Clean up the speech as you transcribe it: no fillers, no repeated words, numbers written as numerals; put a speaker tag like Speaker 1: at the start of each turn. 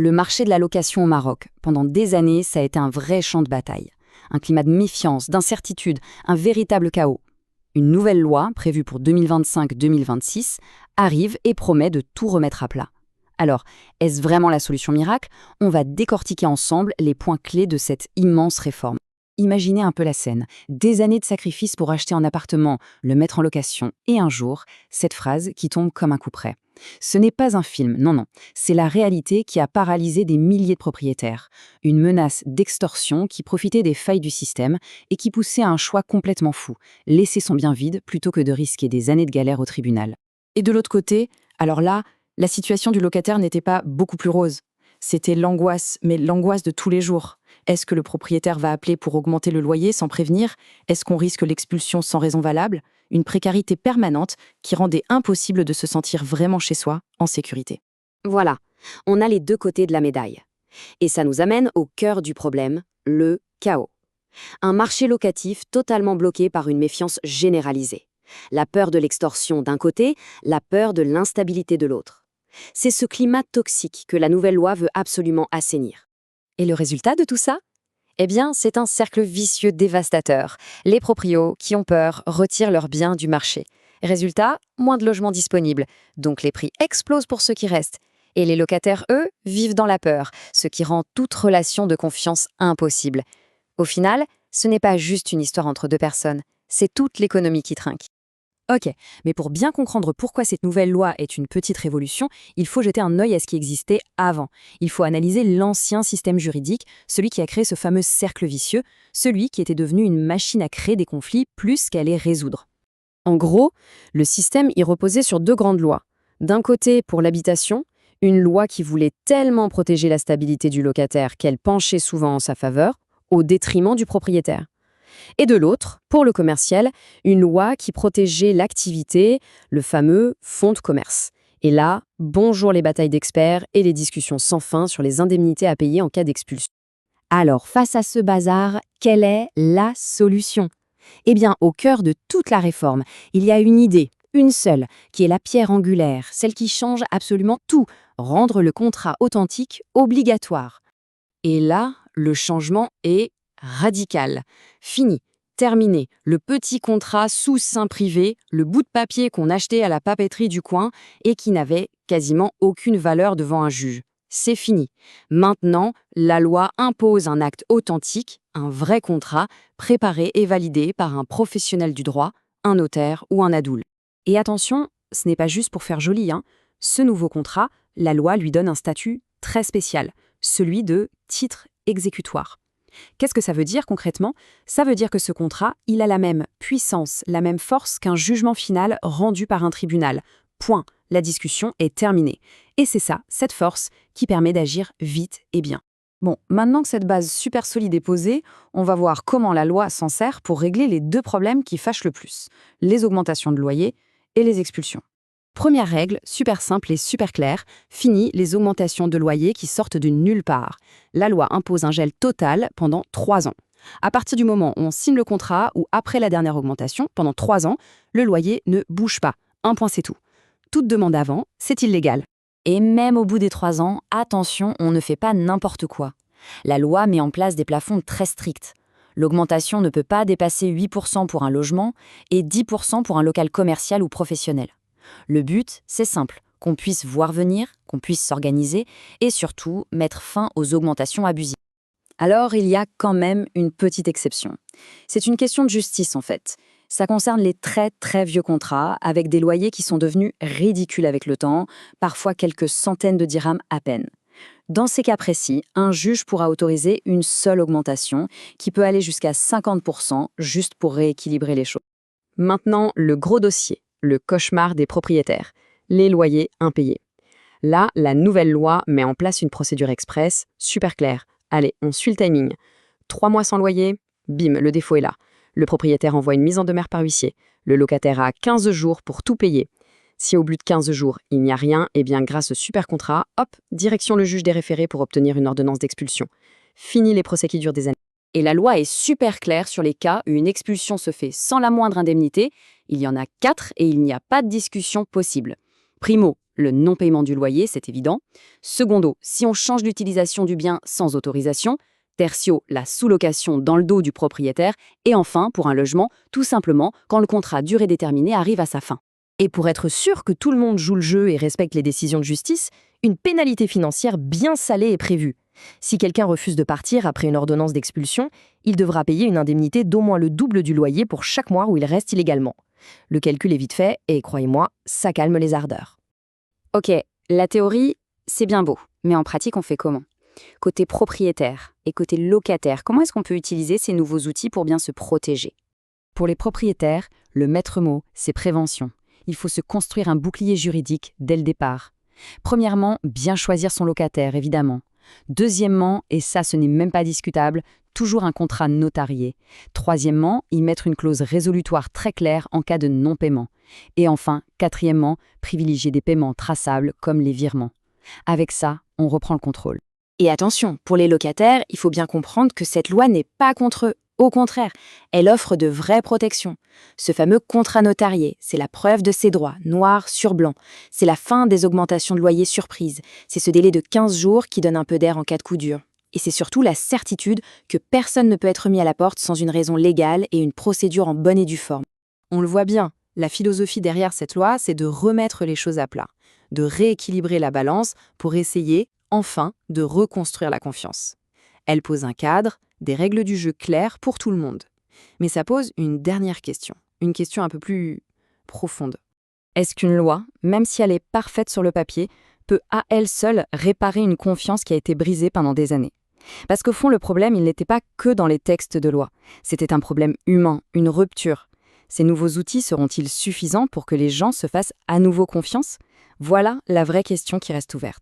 Speaker 1: Le marché de la location au Maroc, pendant des années, ça a été un vrai champ de bataille. Un climat de méfiance, d'incertitude, un véritable chaos. Une nouvelle loi, prévue pour 2025-2026, arrive et promet de tout remettre à plat. Alors, est-ce vraiment la solution miracle? On va décortiquer ensemble les points clés de cette immense réforme. Imaginez un peu la scène. Des années de sacrifices pour acheter un appartement, le mettre en location, et un jour, cette phrase qui tombe comme un coup près. Ce n'est pas un film, non, non. C'est la réalité qui a paralysé des milliers de propriétaires. Une menace d'extorsion qui profitait des failles du système et qui poussait à un choix complètement fou, laisser son bien vide plutôt que de risquer des années de galère au tribunal. Et de l'autre côté, alors là, la situation du locataire n'était pas beaucoup plus rose. C'était l'angoisse, mais l'angoisse de tous les jours. Est-ce que le propriétaire va appeler pour augmenter le loyer sans prévenir? Est-ce qu'on risque l'expulsion sans raison valable? Une précarité permanente qui rendait impossible de se sentir vraiment chez soi, en sécurité.
Speaker 2: Voilà, on a les deux côtés de la médaille. Et ça nous amène au cœur du problème, le chaos. Un marché locatif totalement bloqué par une méfiance généralisée. La peur de l'extorsion d'un côté, la peur de l'instabilité de l'autre. C'est ce climat toxique que la nouvelle loi veut absolument assainir.
Speaker 1: Et le résultat de tout ça? Eh bien, c'est un cercle vicieux dévastateur. Les proprios qui ont peur retirent leurs biens du marché. Résultat, moins de logements disponibles, donc les prix explosent pour ceux qui restent. Et les locataires, eux, vivent dans la peur, ce qui rend toute relation de confiance impossible. Au final, ce n'est pas juste une histoire entre deux personnes, c'est toute l'économie qui trinque. Ok, mais pour bien comprendre pourquoi cette nouvelle loi est une petite révolution, il faut jeter un œil à ce qui existait avant. Il faut analyser l'ancien système juridique, celui qui a créé ce fameux cercle vicieux, celui qui était devenu une machine à créer des conflits plus qu'à les résoudre. En gros, le système y reposait sur deux grandes lois. D'un côté, pour l'habitation, une loi qui voulait tellement protéger la stabilité du locataire qu'elle penchait souvent en sa faveur, au détriment du propriétaire. Et de l'autre, pour le commercial, une loi qui protégeait l'activité, le fameux fonds de commerce. Et là, bonjour les batailles d'experts et les discussions sans fin sur les indemnités à payer en cas d'expulsion. Alors, face à ce bazar, quelle est la solution? Eh bien, au cœur de toute la réforme, il y a une idée, une seule, qui est la pierre angulaire, celle qui change absolument tout, rendre le contrat authentique obligatoire. Et là, le changement est radical. Fini, terminé, le petit contrat sous seing privé, le bout de papier qu'on achetait à la papeterie du coin et qui n'avait quasiment aucune valeur devant un juge. C'est fini. Maintenant, la loi impose un acte authentique, un vrai contrat, préparé et validé par un professionnel du droit, un notaire ou un adoul. Et attention, ce n'est pas juste pour faire joli, hein. Ce nouveau contrat, la loi lui donne un statut très spécial, celui de titre exécutoire. Qu'est-ce que ça veut dire concrètement? Ça veut dire que ce contrat, il a la même puissance, la même force qu'un jugement final rendu par un tribunal. Point. La discussion est terminée. Et c'est ça, cette force, qui permet d'agir vite et bien. Bon, maintenant que cette base super solide est posée, on va voir comment la loi s'en sert pour régler les deux problèmes qui fâchent le plus, les augmentations de loyer et les expulsions. Première règle, super simple et super claire, fini les augmentations de loyer qui sortent de nulle part. La loi impose un gel total pendant 3 ans. À partir du moment où on signe le contrat ou après la dernière augmentation, pendant 3 ans, le loyer ne bouge pas. Un point, c'est tout. Toute demande avant, c'est illégal. Et même au bout des 3 ans, attention, on ne fait pas n'importe quoi. La loi met en place des plafonds très stricts. L'augmentation ne peut pas dépasser 8% pour un logement et 10% pour un local commercial ou professionnel. Le but, c'est simple, qu'on puisse voir venir, qu'on puisse s'organiser et surtout mettre fin aux augmentations abusives. Alors, il y a quand même une petite exception. C'est une question de justice en fait. Ça concerne les très très vieux contrats avec des loyers qui sont devenus ridicules avec le temps, parfois quelques centaines de dirhams à peine. Dans ces cas précis, un juge pourra autoriser une seule augmentation qui peut aller jusqu'à 50% juste pour rééquilibrer les choses. Maintenant, le gros dossier. Le cauchemar des propriétaires, les loyers impayés. Là, la nouvelle loi met en place une procédure express, super claire. Allez, on suit le timing. 3 mois sans loyer, bim, le défaut est là. Le propriétaire envoie une mise en demeure par huissier. Le locataire a 15 jours pour tout payer. Si au bout de 15 jours, il n'y a rien, eh bien grâce au super contrat, hop, direction le juge des référés pour obtenir une ordonnance d'expulsion. Fini les procès qui durent des années. Et la loi est super claire sur les cas où une expulsion se fait sans la moindre indemnité. Il y en a 4 et il n'y a pas de discussion possible. Primo,
Speaker 2: le non-paiement du loyer, c'est évident. Secondo, si on change l'utilisation du bien sans autorisation. Tertio, la sous-location dans le dos du propriétaire. Et enfin, pour un logement, tout simplement quand le contrat à durée déterminée arrive à sa fin.
Speaker 3: Et pour être sûr que tout le monde joue le jeu et respecte les décisions de justice, une pénalité financière bien salée est prévue. Si quelqu'un refuse de partir après une ordonnance d'expulsion, il devra payer une indemnité d'au moins le double du loyer pour chaque mois où il reste illégalement. Le calcul est vite fait et, croyez-moi, ça calme les ardeurs.
Speaker 2: Ok, la théorie, c'est bien beau, mais en pratique, on fait comment? Côté propriétaire et côté locataire, comment est-ce qu'on peut utiliser ces nouveaux outils pour bien se protéger?
Speaker 1: Pour les propriétaires, le maître mot, c'est prévention. Il faut se construire un bouclier juridique dès le départ. Premièrement, bien choisir son locataire, évidemment. Deuxièmement, et ça ce n'est même pas discutable, toujours un contrat notarié. Troisièmement, y mettre une clause résolutoire très claire en cas de non-paiement. Et enfin, quatrièmement, privilégier des paiements traçables comme les virements. Avec ça, on reprend le contrôle.
Speaker 2: Et attention, pour les locataires, il faut bien comprendre que cette loi n'est pas contre eux. Au contraire, elle offre de vraies protections. Ce fameux contrat notarié, c'est la preuve de ses droits, noir sur blanc. C'est la fin des augmentations de loyer surprises. C'est ce délai de 15 jours qui donne un peu d'air en cas de coup dur. Et c'est surtout la certitude que personne ne peut être mis à la porte sans une raison légale et une procédure en bonne et due forme.
Speaker 3: On le voit bien, la philosophie derrière cette loi, c'est de remettre les choses à plat, de rééquilibrer la balance pour essayer, enfin, de reconstruire la confiance. Elle pose un cadre, des règles du jeu claires pour tout le monde. Mais ça pose une dernière question, une question un peu plus profonde.
Speaker 1: Est-ce qu'une loi, même si elle est parfaite sur le papier, peut à elle seule réparer une confiance qui a été brisée pendant des années? Parce qu'au fond, le problème, il n'était pas que dans les textes de loi. C'était un problème humain, une rupture. Ces nouveaux outils seront-ils suffisants pour que les gens se fassent à nouveau confiance? Voilà la vraie question qui reste ouverte.